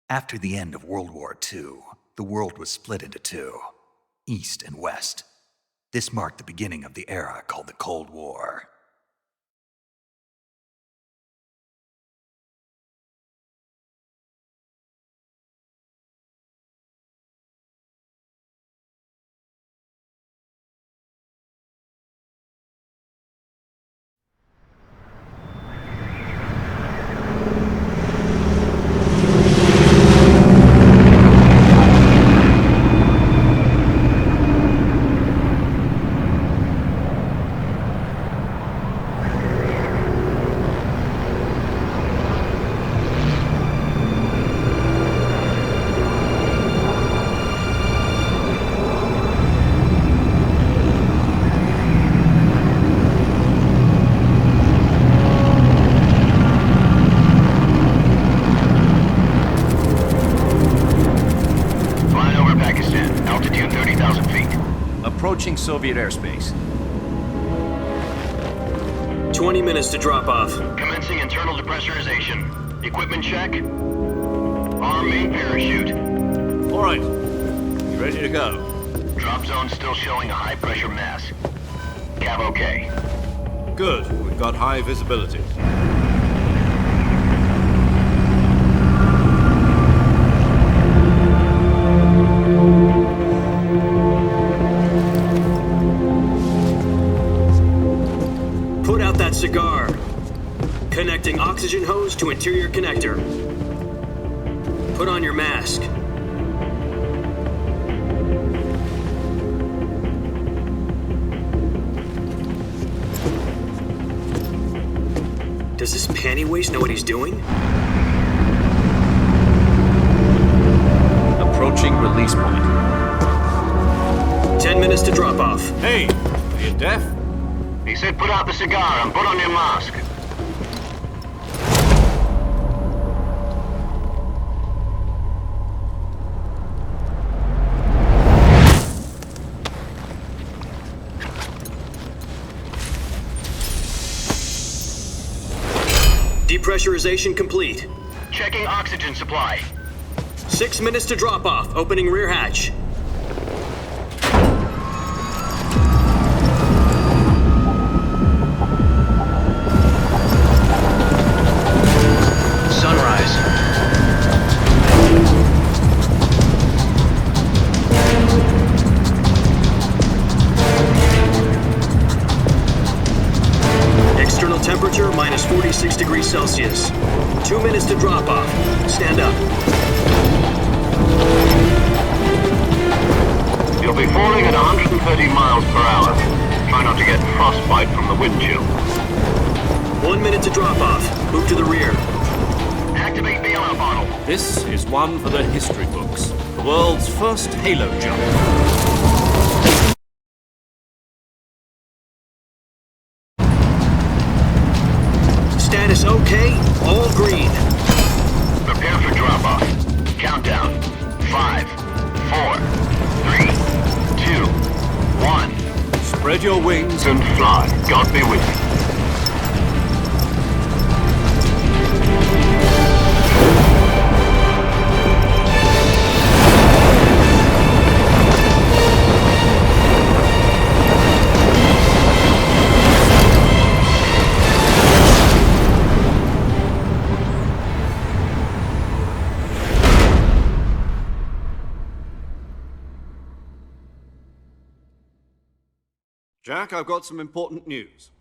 After the end of World War II, the world was split into two, East and West. This marked the beginning of the era called the Cold War. Approaching Soviet airspace. 20 minutes to drop off. Commencing internal depressurization. Equipment check. Arm main parachute. All right. You ready to go? Drop zone still showing a high pressure mass. Cav okay. Good. We've got high visibility. Put out that cigar. Connecting oxygen hose to interior connector. Put on your mask. Does this panty waste know what he's doing? Approaching release point. 10 minutes to drop off. Hey, are you deaf? He said put out the cigar and put on your mask. Depressurization complete. Checking oxygen supply. 6 minutes to drop off. Opening rear hatch. Sunrise. External temperature minus 46 degrees Celsius. 2 minutes to drop off. Stand up. You'll be falling at 130 miles per hour. Try not to get frostbite from the wind chill. 1 minute to drop off. Move to the rear. Activate bailout bottle. This is one for the history books. The world's first halo jump. Status okay. All green. Prepare for drop-off. Countdown. 5, 4, 3, 2, 1. Spread your wings And fly. God be with you. Jack, I've got some important news.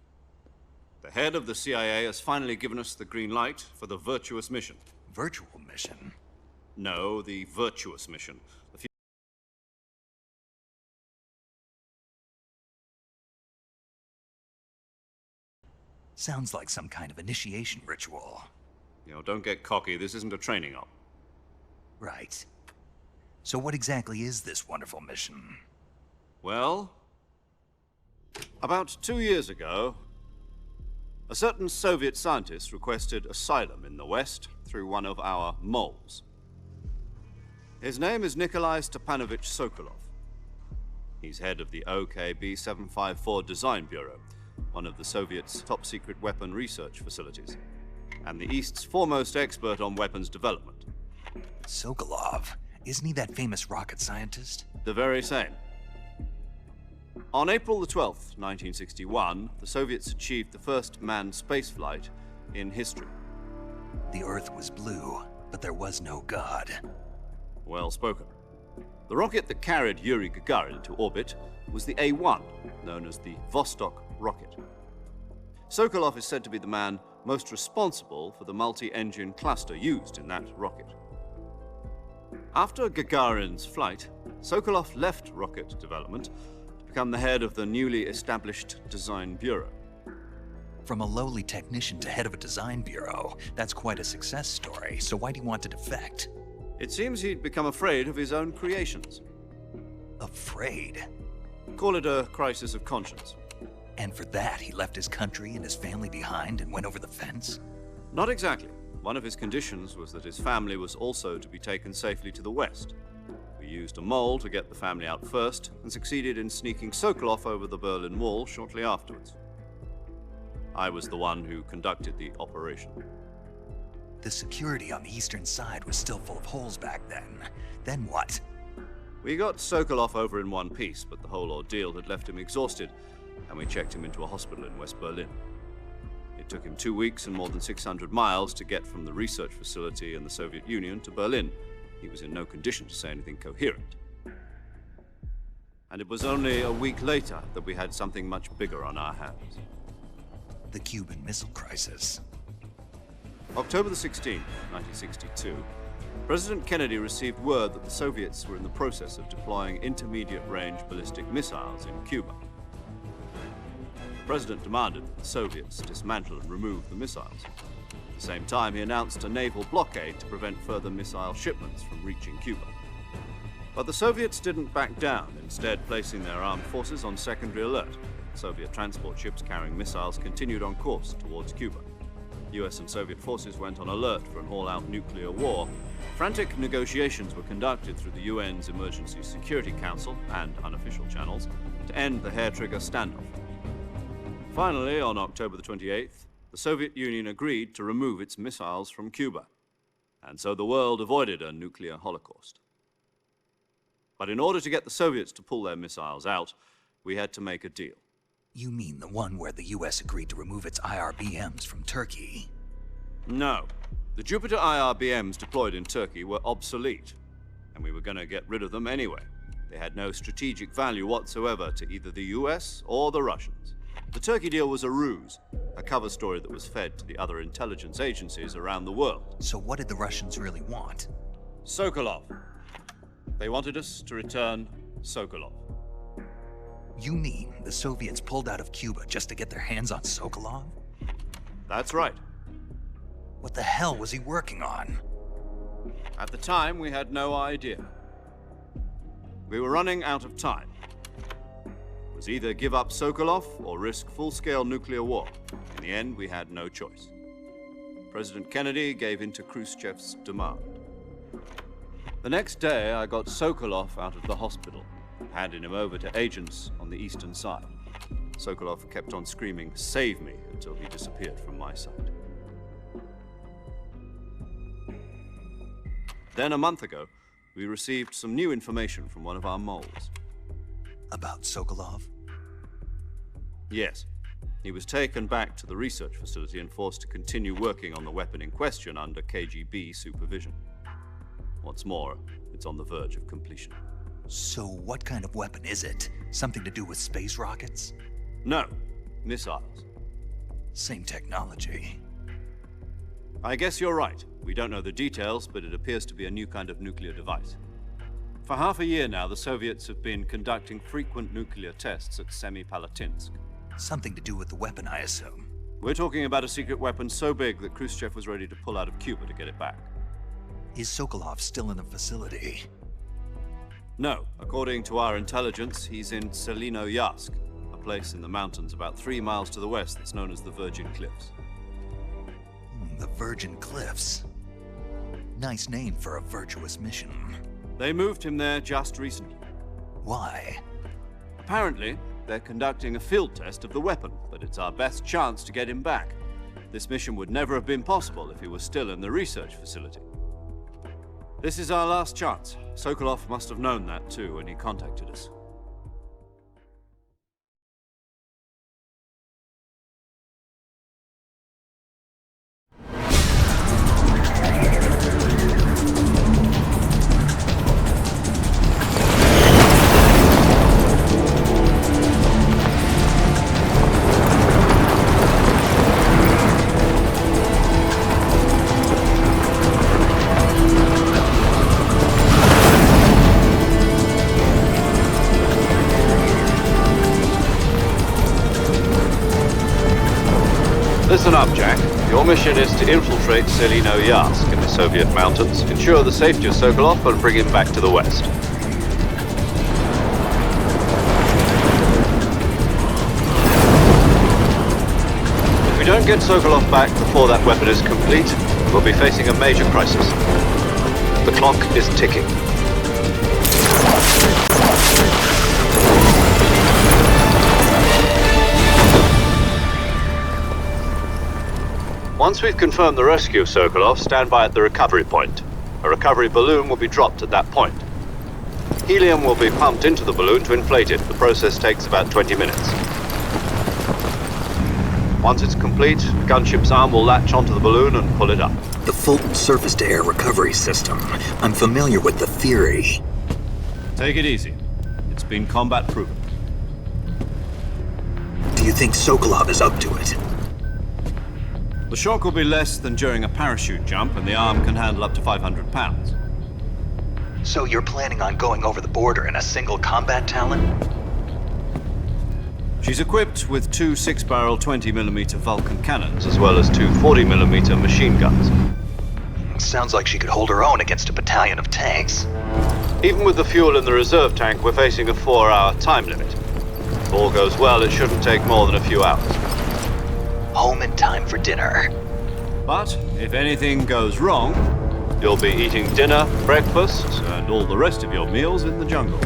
The head of the CIA has finally given us the green light for the Virtuous mission. Virtual mission? No, the Virtuous mission. Sounds like some kind of initiation ritual. Don't get cocky. This isn't a training op. Right. So what exactly is this wonderful mission? Well, about 2 years ago, a certain Soviet scientist requested asylum in the West through one of our moles. His name is Nikolai Stepanovich Sokolov. He's head of the OKB-754 Design Bureau, one of the Soviets' top-secret weapon research facilities, and the East's foremost expert on weapons development. Sokolov. Isn't he that famous rocket scientist? The very same. On April the 12th, 1961, the Soviets achieved the first manned spaceflight in history. The Earth was blue, but there was no God. Well spoken. The rocket that carried Yuri Gagarin into orbit was the A-1, known as the Vostok rocket. Sokolov is said to be the man most responsible for the multi-engine cluster used in that rocket. After Gagarin's flight, Sokolov left rocket development to become the head of the newly established Design Bureau. From a lowly technician to head of a design bureau, that's quite a success story, so why'd he want to defect? It seems he'd become afraid of his own creations. Afraid? Call it a crisis of conscience. And for that, he left his country and his family behind and went over the fence? Not exactly. One of his conditions was that his family was also to be taken safely to the west. We used a mole to get the family out first and succeeded in sneaking Sokolov over the Berlin Wall shortly afterwards. I was the one who conducted the operation. The security on the eastern side was still full of holes back then. Then what? We got Sokolov over in one piece, but the whole ordeal had left him exhausted, and we checked him into a hospital in West Berlin. It took him 2 weeks and more than 600 miles to get from the research facility in the Soviet Union to Berlin. He was in no condition to say anything coherent. And it was only a week later that we had something much bigger on our hands. The Cuban Missile Crisis. October the 16th, 1962, President Kennedy received word that the Soviets were in the process of deploying intermediate-range ballistic missiles in Cuba. The President demanded that the Soviets dismantle and remove the missiles. At the same time, he announced a naval blockade to prevent further missile shipments from reaching Cuba. But the Soviets didn't back down, instead placing their armed forces on secondary alert. Soviet transport ships carrying missiles continued on course towards Cuba. US and Soviet forces went on alert for an all-out nuclear war. Frantic negotiations were conducted through the UN's Emergency Security Council and unofficial channels to end the hair-trigger standoff. Finally, on October the 28th, the Soviet Union agreed to remove its missiles from Cuba, and so the world avoided a nuclear holocaust. But in order to get the Soviets to pull their missiles out, we had to make a deal. You mean the one where the US agreed to remove its IRBMs from Turkey? No. The Jupiter IRBMs deployed in Turkey were obsolete, and we were going to get rid of them anyway. They had no strategic value whatsoever to either the US or the Russians. The Turkey deal was a ruse, a cover story that was fed to the other intelligence agencies around the world. So what did the Russians really want? Sokolov. They wanted us to return Sokolov. You mean the Soviets pulled out of Cuba just to get their hands on Sokolov? That's right. What the hell was he working on? At the time, we had no idea. We were running out of time. It was either give up Sokolov or risk full-scale nuclear war. In the end, we had no choice. President Kennedy gave in to Khrushchev's demand. The next day, I got Sokolov out of the hospital, handing him over to agents on the eastern side. Sokolov kept on screaming, "Save me," until he disappeared from my sight. Then a month ago, we received some new information from one of our moles. About Sokolov? Yes. He was taken back to the research facility and forced to continue working on the weapon in question under KGB supervision. What's more, it's on the verge of completion. So what kind of weapon is it? Something to do with space rockets? No, missiles. Same technology. I guess you're right. We don't know the details, but it appears to be a new kind of nuclear device. For half a year now, the Soviets have been conducting frequent nuclear tests at Semipalatinsk. Something to do with the weapon, I assume. We're talking about a secret weapon so big that Khrushchev was ready to pull out of Cuba to get it back. Is Sokolov still in the facility? No. According to our intelligence, he's in Selinoyarsk, a place in the mountains about 3 miles to the west that's known as the Virgin Cliffs. The Virgin Cliffs. Nice name for a virtuous mission. They moved him there just recently. Why? Apparently, they're conducting a field test of the weapon, but it's our best chance to get him back. This mission would never have been possible if he was still in the research facility. This is our last chance. Sokolov must have known that too when he contacted us. Listen up, Jack. Your mission is to infiltrate Selino-Yarsk in the Soviet mountains, ensure the safety of Sokolov, and bring him back to the West. If we don't get Sokolov back before that weapon is complete, we'll be facing a major crisis. The clock is ticking. Once we've confirmed the rescue of Sokolov, stand by at the recovery point. A recovery balloon will be dropped at that point. Helium will be pumped into the balloon to inflate it. The process takes about 20 minutes. Once it's complete, the gunship's arm will latch onto the balloon and pull it up. The Fulton surface-to-air recovery system. I'm familiar with the theory. Take it easy. It's been combat proven. Do you think Sokolov is up to it? The shock will be less than during a parachute jump, and the arm can handle up to 500 pounds. So you're planning on going over the border in a single combat Talon? She's equipped with two 6-barrel 20mm Vulcan cannons, as well as two 40mm machine guns. Sounds like she could hold her own against a battalion of tanks. Even with the fuel in the reserve tank, we're facing a 4-hour time limit. If all goes well, it shouldn't take more than a few hours. Home in time for dinner. But if anything goes wrong, you'll be eating dinner, breakfast, and all the rest of your meals in the jungle.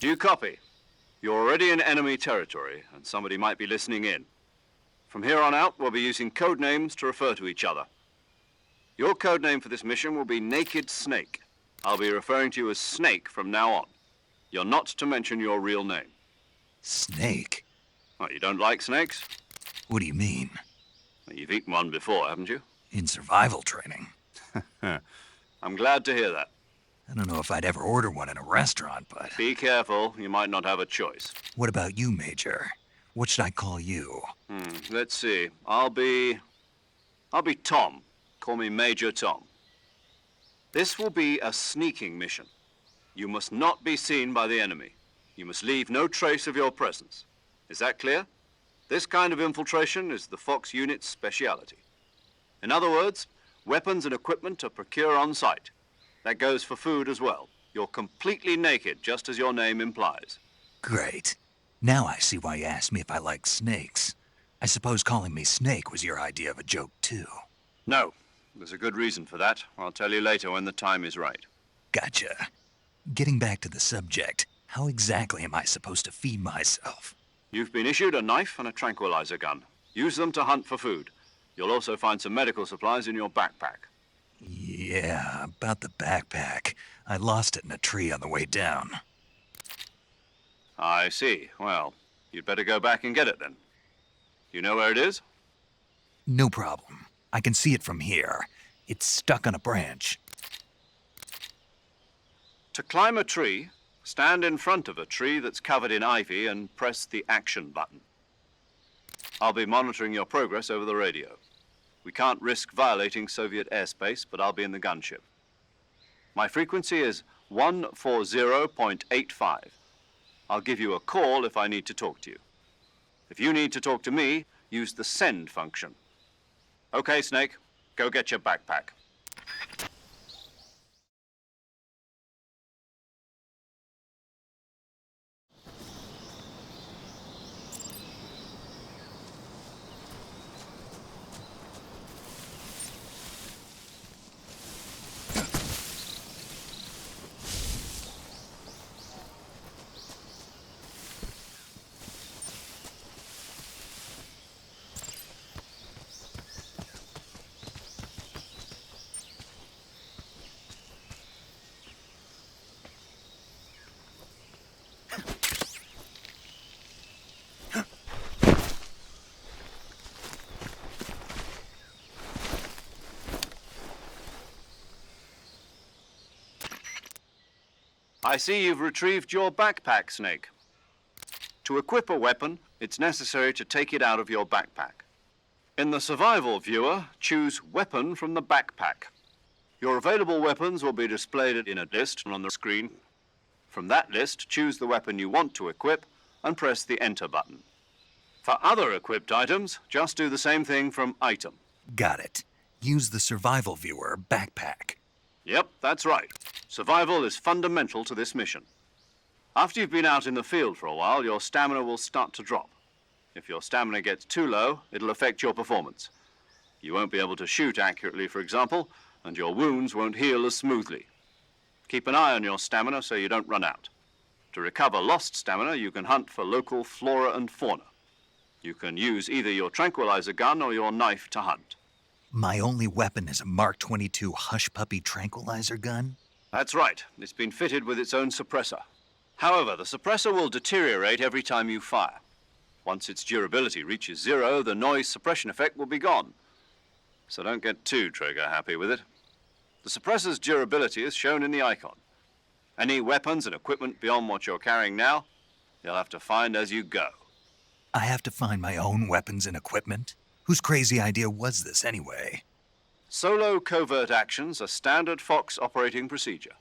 Do you copy? You're already in enemy territory, and somebody might be listening in. From here on out, we'll be using code names to refer to each other. Your code name for this mission will be Naked Snake. I'll be referring to you as Snake from now on. You're not to mention your real name. Snake? What, you don't like snakes? What do you mean? Well, you've eaten one before, haven't you? In survival training. I'm glad to hear that. I don't know if I'd ever order one in a restaurant, but... Be careful, you might not have a choice. What about you, Major? What should I call you? Let's see. I'll be Tom. Call me Major Tom. This will be a sneaking mission. You must not be seen by the enemy. You must leave no trace of your presence. Is that clear? This kind of infiltration is the Fox unit's speciality. In other words, weapons and equipment are procured on site. That goes for food as well. You're completely naked, just as your name implies. Great. Now I see why you asked me if I like snakes. I suppose calling me Snake was your idea of a joke, too. No, there's a good reason for that. I'll tell you later when the time is right. Gotcha. Getting back to the subject, how exactly am I supposed to feed myself? You've been issued a knife and a tranquilizer gun. Use them to hunt for food. You'll also find some medical supplies in your backpack. Yeah, about the backpack. I lost it in a tree on the way down. I see. Well, you'd better go back and get it then. You know where it is? No problem. I can see it from here. It's stuck on a branch. To climb a tree, stand in front of a tree that's covered in ivy and press the action button. I'll be monitoring your progress over the radio. We can't risk violating Soviet airspace, but I'll be in the gunship. My frequency is 140.85. I'll give you a call if I need to talk to you. If you need to talk to me, use the send function. Okay, Snake, go get your backpack. I see you've retrieved your backpack, Snake. To equip a weapon, it's necessary to take it out of your backpack. In the survival viewer, choose Weapon from the backpack. Your available weapons will be displayed in a list on the screen. From that list, choose the weapon you want to equip and press the Enter button. For other equipped items, just do the same thing from Item. Got it. Use the survival viewer backpack. Yep, that's right. Survival is fundamental to this mission. After you've been out in the field for a while, your stamina will start to drop. If your stamina gets too low, it'll affect your performance. You won't be able to shoot accurately, for example, and your wounds won't heal as smoothly. Keep an eye on your stamina so you don't run out. To recover lost stamina, you can hunt for local flora and fauna. You can use either your tranquilizer gun or your knife to hunt. My only weapon is a Mark 22 Hush Puppy tranquilizer gun? That's right. It's been fitted with its own suppressor. However, the suppressor will deteriorate every time you fire. Once its durability reaches 0, the noise suppression effect will be gone. So don't get too trigger happy with it. The suppressor's durability is shown in the icon. Any weapons and equipment beyond what you're carrying now, you'll have to find as you go. I have to find my own weapons and equipment? Whose crazy idea was this, anyway? Solo covert actions are standard Fox operating procedure.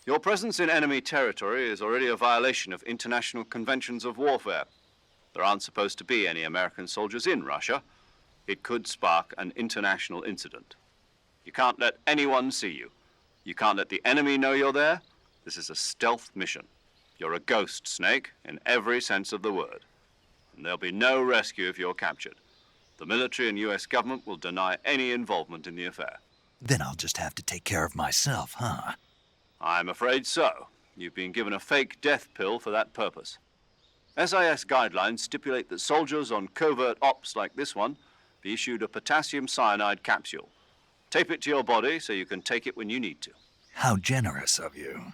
Your presence in enemy territory is already a violation of international conventions of warfare. There aren't supposed to be any American soldiers in Russia. It could spark an international incident. You can't let anyone see you. You can't let the enemy know you're there. This is a stealth mission. You're a ghost, Snake, in every sense of the word. And there'll be no rescue if you're captured. The military and US government will deny any involvement in the affair. Then I'll just have to take care of myself, huh? I'm afraid so. You've been given a fake death pill for that purpose. SIS guidelines stipulate that soldiers on covert ops like this one be issued a potassium cyanide capsule. Tape it to your body so you can take it when you need to. How generous of you.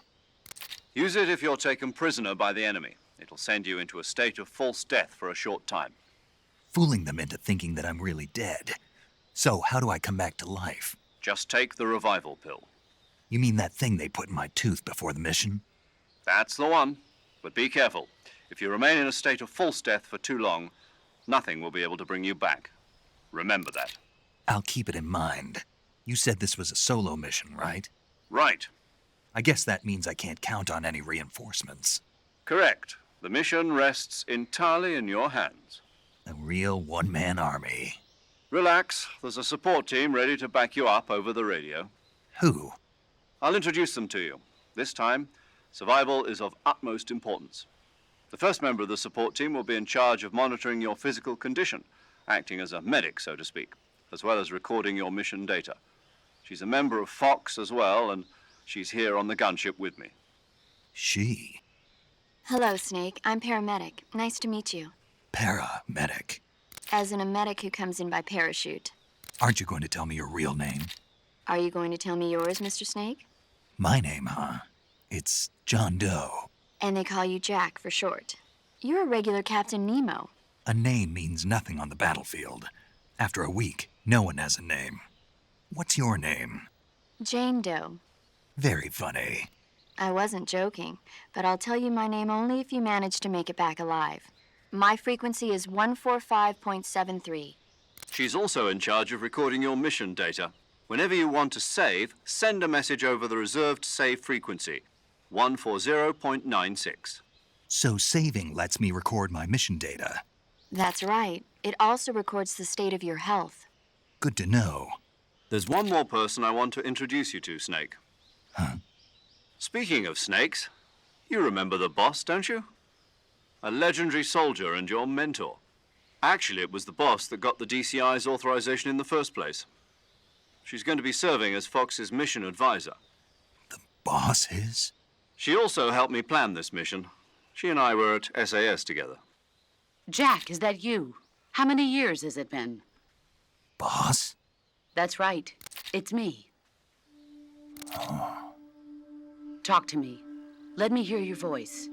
Use it if you're taken prisoner by the enemy. It'll send you into a state of false death for a short time. Fooling them into thinking that I'm really dead. So, how do I come back to life? Just take the revival pill. You mean that thing they put in my tooth before the mission? That's the one. But be careful. If you remain in a state of false death for too long, nothing will be able to bring you back. Remember that. I'll keep it in mind. You said this was a solo mission, right? Right. I guess that means I can't count on any reinforcements. Correct. The mission rests entirely in your hands. A real one-man army. Relax. There's a support team ready to back you up over the radio. Who? I'll introduce them to you. This time, survival is of utmost importance. The first member of the support team will be in charge of monitoring your physical condition, acting as a medic, so to speak, as well as recording your mission data. She's a member of Fox as well, and she's here on the gunship with me. She? Hello, Snake. I'm paramedic. Nice to meet you. Paramedic. As in a medic who comes in by parachute. Aren't you going to tell me your real name? Are you going to tell me yours, Mr. Snake? My name, huh? It's John Doe. And they call you Jack for short. You're a regular Captain Nemo. A name means nothing on the battlefield. After a week, no one has a name. What's your name? Jane Doe. Very funny. I wasn't joking, but I'll tell you my name only if you manage to make it back alive. My frequency is 145.73. She's also in charge of recording your mission data. Whenever you want to save, send a message over the reserved save frequency, 140.96. So saving lets me record my mission data. That's right. It also records the state of your health. Good to know. There's one more person I want to introduce you to, Snake. Huh? Speaking of snakes, you remember the boss, don't you? A legendary soldier and your mentor. Actually, it was the boss that got the DCI's authorization in the first place. She's going to be serving as Fox's mission advisor. The boss is? She also helped me plan this mission. She and I were at SAS together. Jack, is that you? How many years has it been? Boss? That's right. It's me. Talk to me. Let me hear your voice.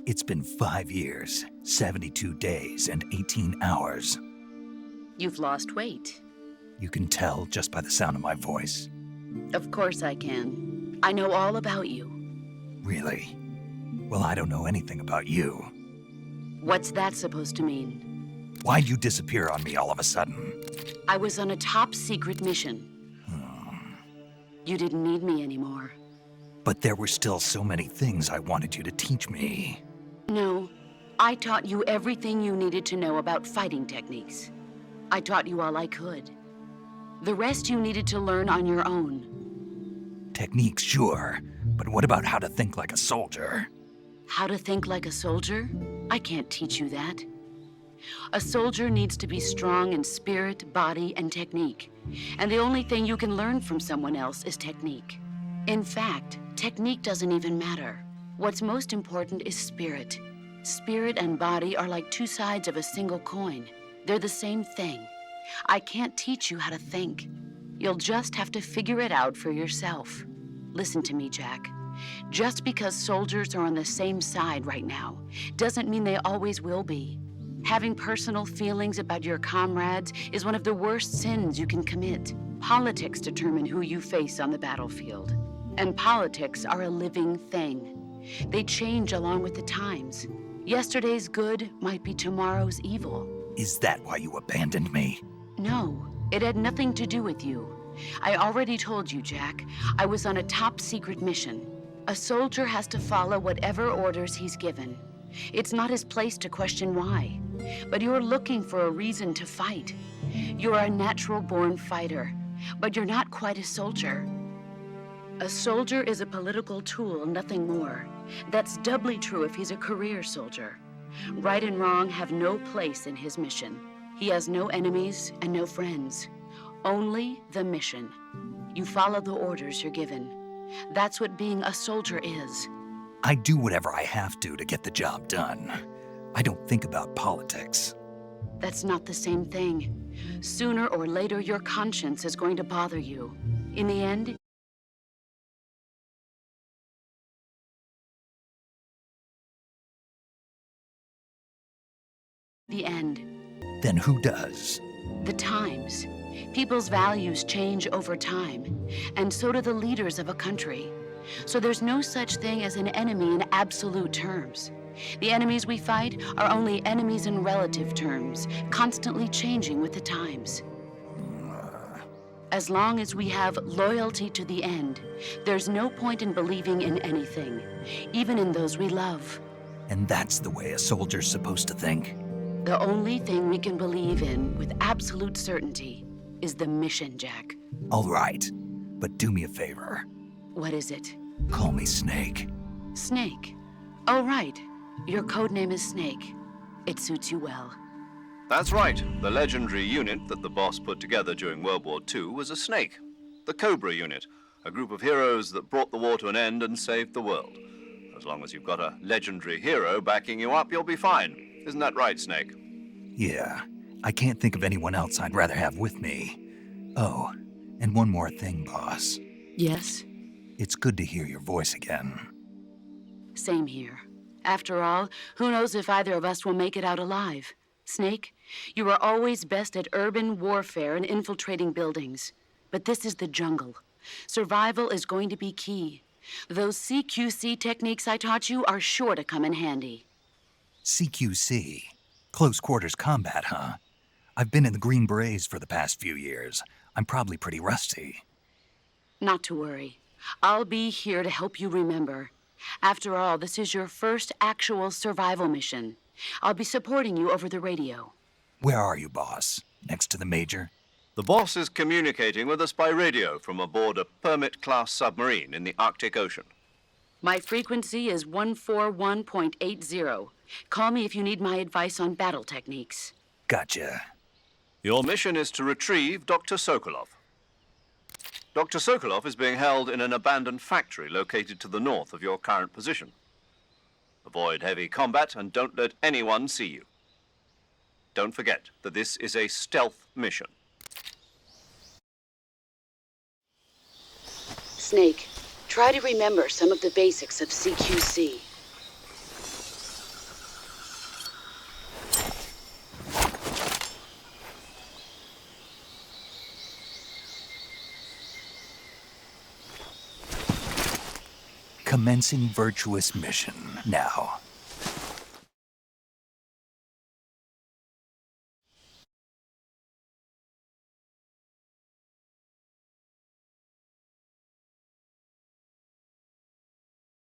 It's been 5 years, 72 days, and 18 hours. You've lost weight. You can tell just by the sound of my voice. Of course I can. I know all about you. Really? Well, I don't know anything about you. What's that supposed to mean? Why'd you disappear on me all of a sudden? I was on a top secret mission. You didn't need me anymore. But there were still so many things I wanted you to teach me. No, I taught you everything you needed to know about fighting techniques. I taught you all I could. The rest you needed to learn on your own. Techniques, sure. But what about how to think like a soldier? How to think like a soldier? I can't teach you that. A soldier needs to be strong in spirit, body, and technique. And the only thing you can learn from someone else is technique. In fact, technique doesn't even matter. What's most important is spirit. Spirit and body are like two sides of a single coin. They're the same thing. I can't teach you how to think. You'll just have to figure it out for yourself. Listen to me, Jack. Just because soldiers are on the same side right now doesn't mean they always will be. Having personal feelings about your comrades is one of the worst sins you can commit. Politics determine who you face on the battlefield. And politics are a living thing. They change along with the times. Yesterday's good might be tomorrow's evil. Is that why you abandoned me? No, it had nothing to do with you. I already told you, Jack. I was on a top secret mission. A soldier has to follow whatever orders he's given. It's not his place to question why. But you're looking for a reason to fight. You're a natural-born fighter, but you're not quite a soldier. A soldier is a political tool, nothing more. That's doubly true if he's a career soldier. Right and wrong have no place in his mission. He has no enemies and no friends. Only the mission. You follow the orders you're given. That's what being a soldier is. I do whatever I have to get the job done. I don't think about politics. That's not the same thing. Sooner or later, your conscience is going to bother you. In the end, Then who does? The times. People's values change over time, and so do the leaders of a country. So there's no such thing as an enemy in absolute terms. The enemies we fight are only enemies in relative terms, constantly changing with the times. As long as we have loyalty to the end, there's no point in believing in anything, even in those we love. And that's the way a soldier's supposed to think? The only thing we can believe in with absolute certainty is the mission, Jack. All right, but do me a favor. What is it? Call me Snake. Snake. Oh, right. Your codename is Snake. It suits you well. That's right. The legendary unit that the boss put together during World War II was a snake. The Cobra unit, a group of heroes that brought the war to an end and saved the world. As long as you've got a legendary hero backing you up, you'll be fine. Isn't that right, Snake? Yeah, I can't think of anyone else I'd rather have with me. Oh, and one more thing, boss. Yes? It's good to hear your voice again. Same here. After all, who knows if either of us will make it out alive? Snake, you are always best at urban warfare and infiltrating buildings. But this is the jungle. Survival is going to be key. Those CQC techniques I taught you are sure to come in handy. CQC? Close quarters combat, huh? I've been in the Green Berets for the past few years. I'm probably pretty rusty. Not to worry. I'll be here to help you remember. After all, this is your first actual survival mission. I'll be supporting you over the radio. Where are you, boss? Next to the Major? The boss is communicating with us by radio from aboard a Permit-class submarine in the Arctic Ocean. My frequency is 141.80. Call me if you need my advice on battle techniques. Gotcha. Your mission is to retrieve Dr. Sokolov. Dr. Sokolov is being held in an abandoned factory located to the north of your current position. Avoid heavy combat and don't let anyone see you. Don't forget that this is a stealth mission. Snake, try to remember some of the basics of CQC. Commencing virtuous mission now.